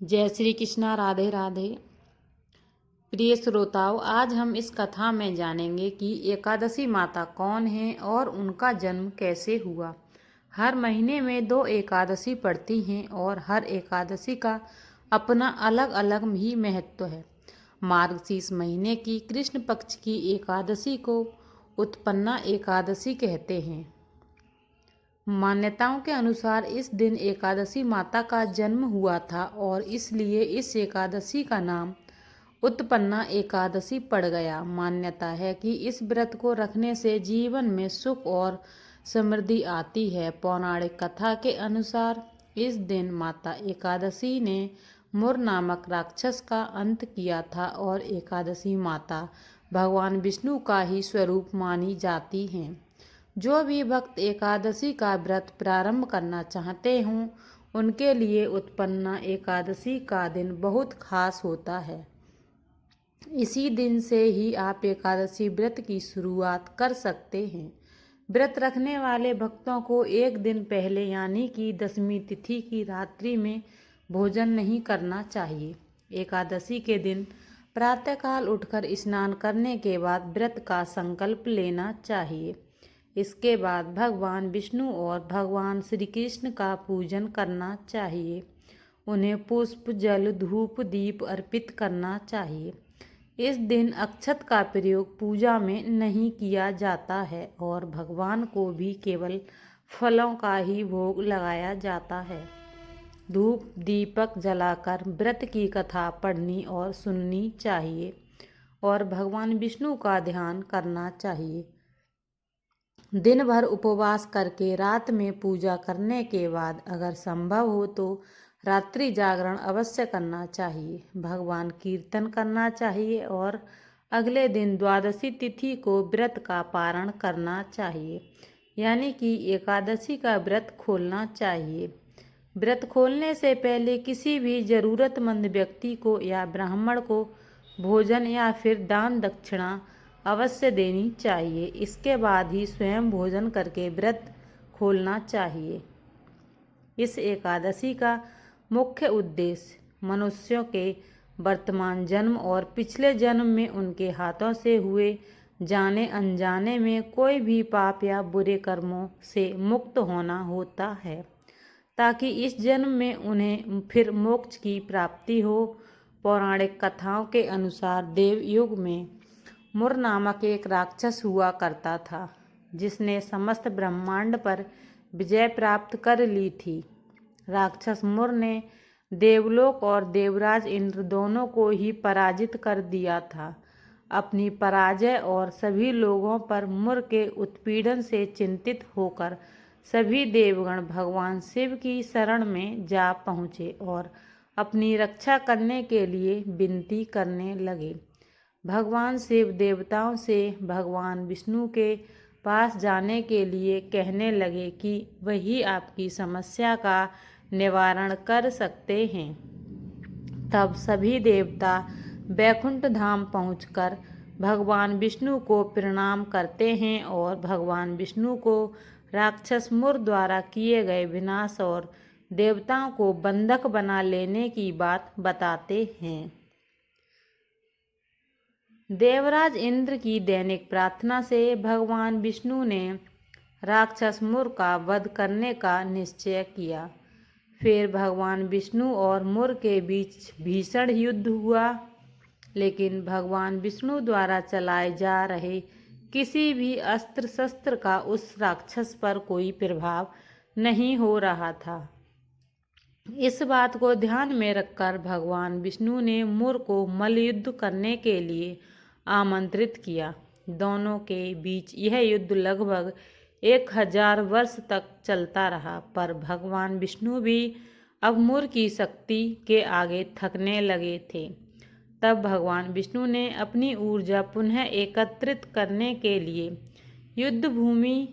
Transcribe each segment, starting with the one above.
जय श्री कृष्णा। राधे राधे। प्रिय श्रोताओं, आज हम इस कथा में जानेंगे कि एकादशी माता कौन है और उनका जन्म कैसे हुआ। हर महीने में 2 एकादशी पड़ती हैं और हर एकादशी का अपना अलग अलग ही महत्व है। मार्गशीर्ष महीने की कृष्ण पक्ष की एकादशी को उत्पन्ना एकादशी कहते हैं। मान्यताओं के अनुसार इस दिन एकादशी माता का जन्म हुआ था और इसलिए इस एकादशी का नाम उत्पन्ना एकादशी पड़ गया। मान्यता है कि इस व्रत को रखने से जीवन में सुख और समृद्धि आती है। पौराणिक कथा के अनुसार इस दिन माता एकादशी ने मुर नामक राक्षस का अंत किया था और एकादशी माता भगवान विष्णु का ही स्वरूप मानी जाती हैं। जो भी भक्त एकादशी का व्रत प्रारंभ करना चाहते हों उनके लिए उत्पन्ना एकादशी का दिन बहुत खास होता है। इसी दिन से ही आप एकादशी व्रत की शुरुआत कर सकते हैं। व्रत रखने वाले भक्तों को एक दिन पहले यानी कि दशमी तिथि की रात्रि में भोजन नहीं करना चाहिए। एकादशी के दिन प्रातःकाल उठकर स्नान करने के बाद व्रत का संकल्प लेना चाहिए। इसके बाद भगवान विष्णु और भगवान श्री कृष्ण का पूजन करना चाहिए। उन्हें पुष्प, जल, धूप, दीप अर्पित करना चाहिए। इस दिन अक्षत का प्रयोग पूजा में नहीं किया जाता है और भगवान को भी केवल फलों का ही भोग लगाया जाता है। धूप दीपक जलाकर व्रत की कथा पढ़नी और सुननी चाहिए और भगवान विष्णु का ध्यान करना चाहिए। दिन भर उपवास करके रात में पूजा करने के बाद अगर संभव हो तो रात्रि जागरण अवश्य करना चाहिए। भगवान कीर्तन करना चाहिए और अगले दिन द्वादशी तिथि को व्रत का पारण करना चाहिए, यानी कि एकादशी का व्रत खोलना चाहिए। व्रत खोलने से पहले किसी भी जरूरतमंद व्यक्ति को या ब्राह्मण को भोजन या फिर दान दक्षिणा अवश्य देनी चाहिए। इसके बाद ही स्वयं भोजन करके व्रत खोलना चाहिए। इस एकादशी का मुख्य उद्देश्य मनुष्यों के वर्तमान जन्म और पिछले जन्म में उनके हाथों से हुए जाने अनजाने में कोई भी पाप या बुरे कर्मों से मुक्त होना होता है, ताकि इस जन्म में उन्हें फिर मोक्ष की प्राप्ति हो। पौराणिक कथाओं के अनुसार देवयुग में मुर नामक एक राक्षस हुआ करता था, जिसने समस्त ब्रह्मांड पर विजय प्राप्त कर ली थी। राक्षस मुर ने देवलोक और देवराज इंद्र दोनों को ही पराजित कर दिया था। अपनी पराजय और सभी लोगों पर मुर के उत्पीड़न से चिंतित होकर सभी देवगण भगवान शिव की शरण में जा पहुँचे और अपनी रक्षा करने के लिए विनती करने लगे। भगवान शिव देवताओं से भगवान विष्णु के पास जाने के लिए कहने लगे कि वही आपकी समस्या का निवारण कर सकते हैं। तब सभी देवता वैकुंठ धाम पहुंचकर भगवान विष्णु को प्रणाम करते हैं और भगवान विष्णु को राक्षस मुर द्वारा किए गए विनाश और देवताओं को बंधक बना लेने की बात बताते हैं। देवराज इंद्र की दैनिक प्रार्थना से भगवान विष्णु ने राक्षस मुर का वध करने का निश्चय किया। फिर भगवान विष्णु और मुर के बीच भीषण युद्ध हुआ, लेकिन भगवान विष्णु द्वारा चलाए जा रहे किसी भी अस्त्र शस्त्र का उस राक्षस पर कोई प्रभाव नहीं हो रहा था। इस बात को ध्यान में रखकर भगवान विष्णु ने मुर को मल्लयुद्ध करने के लिए आमंत्रित किया। दोनों के बीच यह युद्ध लगभग 1000 वर्ष तक चलता रहा, पर भगवान विष्णु भी अब मुर की शक्ति के आगे थकने लगे थे। तब भगवान विष्णु ने अपनी ऊर्जा पुनः एकत्रित करने के लिए युद्ध भूमि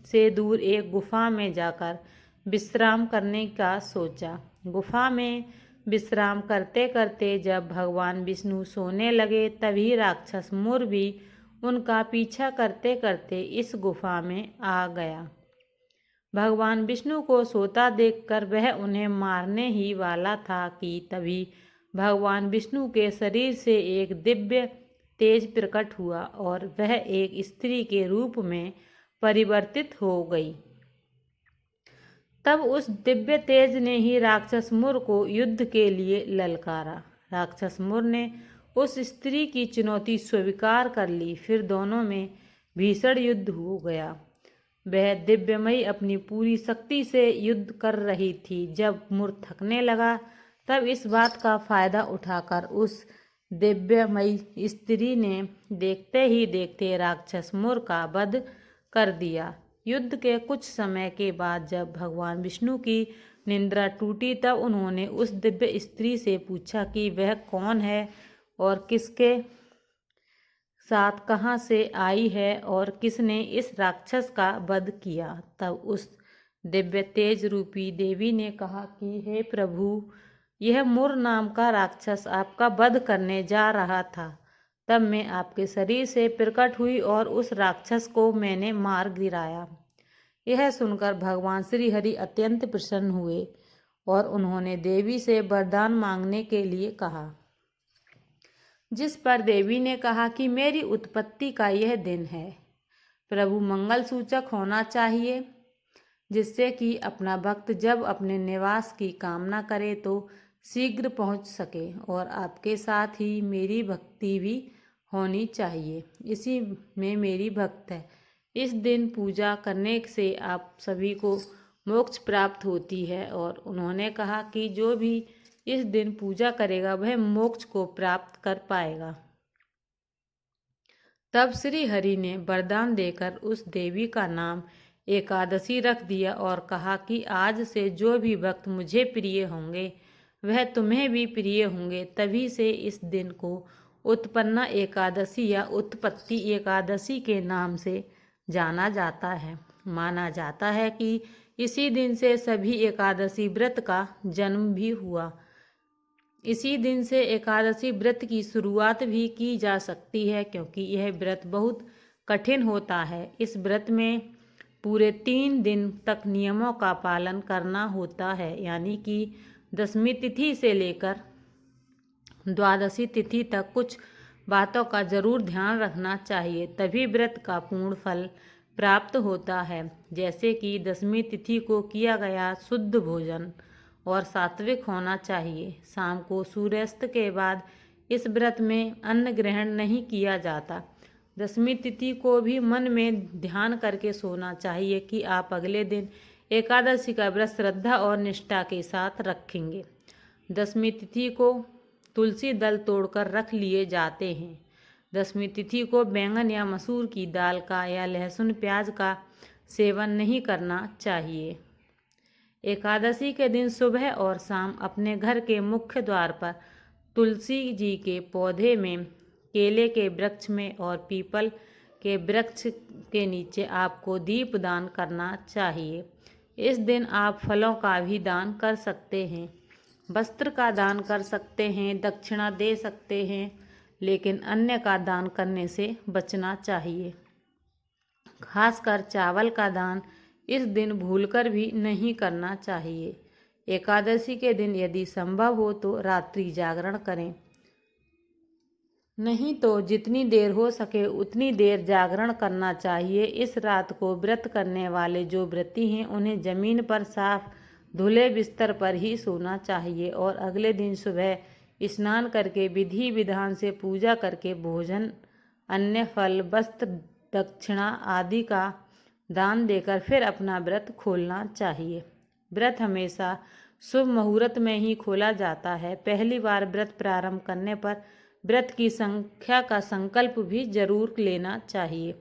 से दूर एक गुफा में जाकर विश्राम करने का सोचा। गुफा में विश्राम करते करते जब भगवान विष्णु सोने लगे, तभी राक्षस मुर भी उनका पीछा करते करते इस गुफा में आ गया। भगवान विष्णु को सोता देखकर वह उन्हें मारने ही वाला था कि तभी भगवान विष्णु के शरीर से एक दिव्य तेज प्रकट हुआ और वह एक स्त्री के रूप में परिवर्तित हो गई। तब उस दिव्य तेज ने ही राक्षस मुर को युद्ध के लिए ललकारा। राक्षस मुर ने उस स्त्री की चुनौती स्वीकार कर ली। फिर दोनों में भीषण युद्ध हो गया। वह दिव्यमयी अपनी पूरी शक्ति से युद्ध कर रही थी। जब मुर थकने लगा तब इस बात का फायदा उठाकर उस दिव्यमयी स्त्री ने देखते ही देखते राक्षस मुर का वध कर दिया। युद्ध के कुछ समय के बाद जब भगवान विष्णु की निद्रा टूटी तब उन्होंने उस दिव्य स्त्री से पूछा कि वह कौन है और किसके साथ कहाँ से आई है और किसने इस राक्षस का वध किया। तब उस दिव्य तेज रूपी देवी ने कहा कि हे प्रभु, यह मुर नाम का राक्षस आपका वध करने जा रहा था। तब मैं आपके शरीर से प्रकट हुई और उस राक्षस को मैंने मार गिराया। यह सुनकर भगवान श्री हरि अत्यंत प्रसन्न हुए और उन्होंने देवी से वरदान मांगने के लिए कहा। जिस पर देवी ने कहा कि मेरी उत्पत्ति का यह दिन है। प्रभु मंगल सूचक होना चाहिए, जिससे कि अपना भक्त जब अपने निवास की कामना करे तो शीघ्र पहुंच सके, और आपके साथ ही मेरी भक्ति भी होनी चाहिए। इसी में मेरी भक्त है। इस दिन पूजा करने से आप सभी को मोक्ष प्राप्त होती है। और उन्होंने कहा कि जो भी इस दिन पूजा करेगा वह मोक्ष को प्राप्त कर पाएगा। तब श्री हरि ने वरदान देकर उस देवी का नाम एकादशी रख दिया और कहा कि आज से जो भी भक्त मुझे प्रिय होंगे वह तुम्हें भी प्रिय होंगे। तभी से इस दिन को उत्पन्ना एकादशी या उत्पत्ति एकादशी के नाम से जाना जाता है। माना जाता है कि इसी दिन से सभी एकादशी व्रत का जन्म भी हुआ। इसी दिन से एकादशी व्रत की शुरुआत भी की जा सकती है, क्योंकि यह व्रत बहुत कठिन होता है। इस व्रत में पूरे 3 दिन तक नियमों का पालन करना होता है, यानी कि दशमी तिथि से लेकर द्वादशी तिथि तक कुछ बातों का जरूर ध्यान रखना चाहिए, तभी व्रत का पूर्ण फल प्राप्त होता है। जैसे कि दशमी तिथि को किया गया शुद्ध भोजन और सात्विक होना चाहिए। शाम को सूर्यास्त के बाद इस व्रत में अन्न ग्रहण नहीं किया जाता। दशमी तिथि को भी मन में ध्यान करके सोना चाहिए कि आप अगले दिन एकादशी का व्रत श्रद्धा और निष्ठा के साथ रखेंगे। दशमी तिथि को तुलसी दल तोड़कर रख लिए जाते हैं। दशमी तिथि को बैंगन या मसूर की दाल का या लहसुन प्याज का सेवन नहीं करना चाहिए। एकादशी के दिन सुबह और शाम अपने घर के मुख्य द्वार पर तुलसी जी के पौधे में, केले के वृक्ष में और पीपल के वृक्ष के नीचे आपको दीप दान करना चाहिए। इस दिन आप फलों का भी दान कर सकते हैं, वस्त्र का दान कर सकते हैं, दक्षिणा दे सकते हैं, लेकिन अन्य का दान करने से बचना चाहिए। खासकर चावल का दान इस दिन भूलकर भी नहीं करना चाहिए। एकादशी के दिन यदि संभव हो तो रात्रि जागरण करें, नहीं तो जितनी देर हो सके उतनी देर जागरण करना चाहिए। इस रात को व्रत करने वाले जो व्रती हैं उन्हें जमीन पर साफ धुले बिस्तर पर ही सोना चाहिए और अगले दिन सुबह स्नान करके विधि विधान से पूजा करके भोजन, अन्य फल, वस्त्र, दक्षिणा आदि का दान देकर फिर अपना व्रत खोलना चाहिए। व्रत हमेशा शुभ मुहूर्त में ही खोला जाता है। पहली बार व्रत प्रारंभ करने पर व्रत की संख्या का संकल्प भी जरूर लेना चाहिए।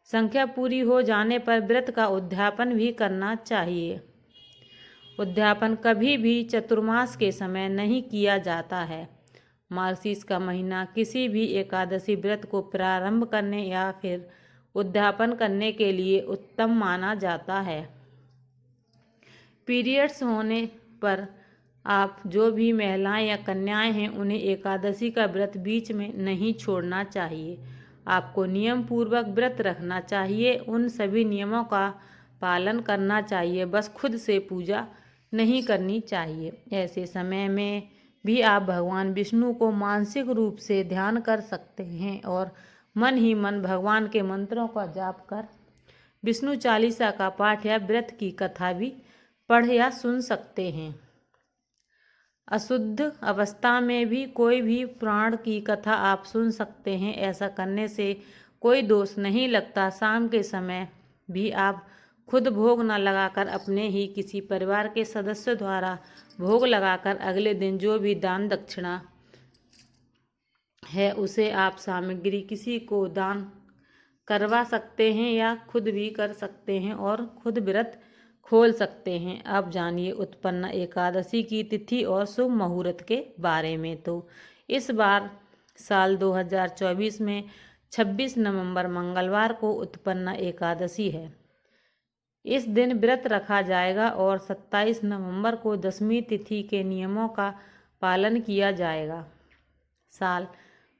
संख्या पूरी हो जाने पर व्रत का उद्यापन भी करना चाहिए। उद्यापन कभी भी चतुर्मास के समय नहीं किया जाता है। मार्गशीर्ष का महीना किसी भी एकादशी व्रत को प्रारंभ करने या फिर उद्यापन करने के लिए उत्तम माना जाता है। पीरियड्स होने पर आप जो भी महिलाएं या कन्याएं हैं उन्हें एकादशी का व्रत बीच में नहीं छोड़ना चाहिए। आपको नियम पूर्वक व्रत रखना चाहिए। उन सभी नियमों का पालन करना चाहिए, बस खुद से पूजा नहीं करनी चाहिए। ऐसे समय में भी आप भगवान विष्णु को मानसिक रूप से ध्यान कर सकते हैं और मन ही मन भगवान के मंत्रों का जाप कर विष्णु चालीसा का पाठ या व्रत की कथा भी पढ़ या सुन सकते हैं। अशुद्ध अवस्था में भी कोई भी पुराण की कथा आप सुन सकते हैं। ऐसा करने से कोई दोष नहीं लगता। शाम के समय भी आप खुद भोग न लगाकर अपने ही किसी परिवार के सदस्य द्वारा भोग लगाकर अगले दिन जो भी दान दक्षिणा है उसे आप सामग्री किसी को दान करवा सकते हैं या खुद भी कर सकते हैं और खुद व्रत खोल सकते हैं। अब जानिए उत्पन्ना एकादशी की तिथि और शुभ मुहूर्त के बारे में। तो इस बार साल 2024 में 26 नवंबर मंगलवार को उत्पन्ना एकादशी है। इस दिन व्रत रखा जाएगा और 27 नवंबर को दशमी तिथि के नियमों का पालन किया जाएगा। साल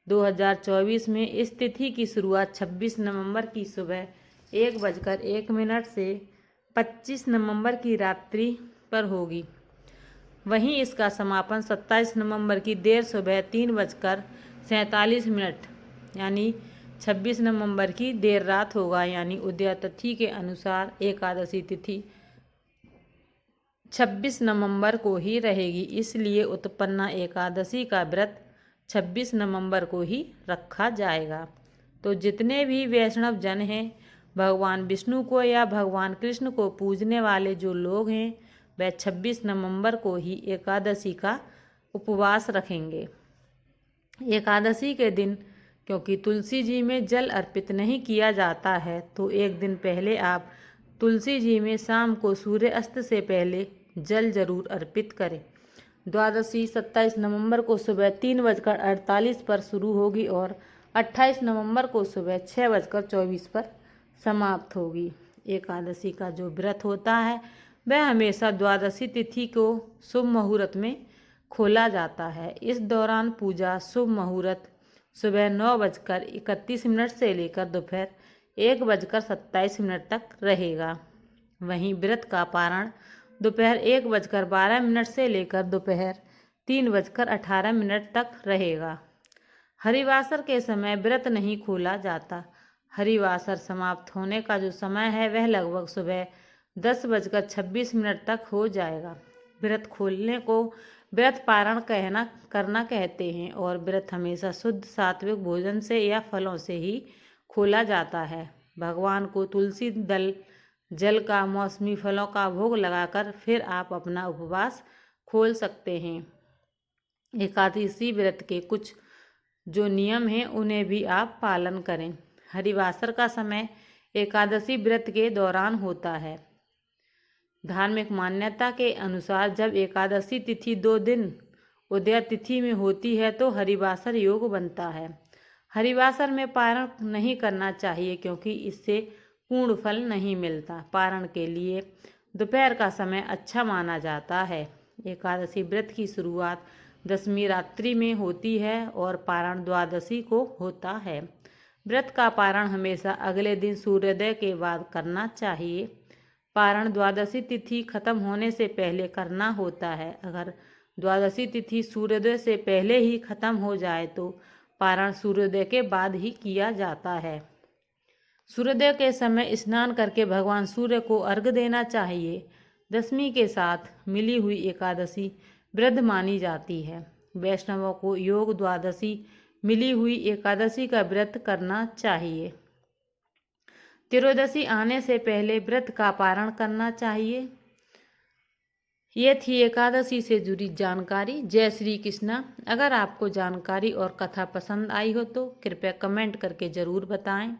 2024 में इस तिथि की शुरुआत 26 नवंबर की सुबह 1:01 से 25 नवंबर की रात्रि पर होगी। वहीं इसका समापन 27 नवंबर की देर सुबह 3:47 यानी 26 नवंबर की देर रात होगा। यानी उदय तिथि के अनुसार एकादशी तिथि 26 नवंबर को ही रहेगी। इसलिए उत्पन्ना एकादशी का व्रत 26 नवंबर को ही रखा जाएगा। तो जितने भी वैष्णव जन हैं, भगवान विष्णु को या भगवान कृष्ण को पूजने वाले जो लोग हैं, वह 26 नवंबर को ही एकादशी का उपवास रखेंगे। एकादशी के दिन क्योंकि तुलसी जी में जल अर्पित नहीं किया जाता है, तो एक दिन पहले आप तुलसी जी में शाम को सूर्य अस्त से पहले जल जरूर अर्पित करें। द्वादशी 27 नवंबर को सुबह 3:48 पर शुरू होगी और 28 नवंबर को सुबह 6:24 पर समाप्त होगी। एकादशी का जो व्रत होता है वह हमेशा द्वादशी तिथि को शुभ मुहूर्त में खोला जाता है। इस दौरान पूजा शुभ मुहूर्त सुबह 9:31 से लेकर दोपहर 1:27 तक रहेगा। वहीं व्रत का पारण दोपहर 1:12 से लेकर दोपहर 3:18 तक रहेगा। हरिवासर के समय व्रत नहीं खोला जाता। हरिवासर समाप्त होने का जो समय है वह लगभग सुबह 10:26 तक हो जाएगा। व्रत खोलने को व्रत पारण करना कहते हैं और व्रत हमेशा शुद्ध सात्विक भोजन से या फलों से ही खोला जाता है। भगवान को तुलसी दल जल का मौसमी फलों का भोग लगाकर फिर आप अपना उपवास खोल सकते हैं। एकादशी व्रत के कुछ जो नियम हैं उन्हें भी आप पालन करें। हरिवासर का समय एकादशी व्रत के दौरान होता है। धार्मिक मान्यता के अनुसार जब एकादशी तिथि 2 दिन उदय तिथि में होती है तो हरिवासर योग बनता है। हरिवासर में पारण नहीं करना चाहिए क्योंकि इससे पूर्ण फल नहीं मिलता। पारण के लिए दोपहर का समय अच्छा माना जाता है। एकादशी व्रत की शुरुआत दशमी रात्रि में होती है और पारण द्वादशी को होता है। व्रत का पारण हमेशा अगले दिन सूर्योदय के बाद करना चाहिए। पारण द्वादशी तिथि खत्म होने से पहले करना होता है। अगर द्वादशी तिथि सूर्योदय से पहले ही खत्म हो जाए तो पारण सूर्योदय के बाद ही किया जाता है। सूर्योदय के समय स्नान करके भगवान सूर्य को अर्घ्य देना चाहिए। दशमी के साथ मिली हुई एकादशी वृद्ध मानी जाती है। वैष्णवों को योग द्वादशी मिली हुई एकादशी का व्रत करना चाहिए। त्रयोदशी आने से पहले व्रत का पारण करना चाहिए। ये थी एकादशी से जुड़ी जानकारी। जय श्री कृष्णा। अगर आपको जानकारी और कथा पसंद आई हो तो कृपया कमेंट करके ज़रूर बताएं।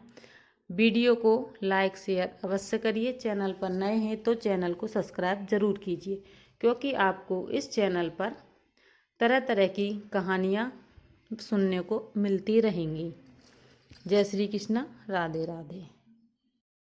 वीडियो को लाइक शेयर अवश्य करिए। चैनल पर नए हैं तो चैनल को सब्सक्राइब ज़रूर कीजिए क्योंकि आपको इस चैनल पर तरह तरह की कहानियाँ सुनने को मिलती रहेंगी। जय श्री कृष्णा। राधे राधे।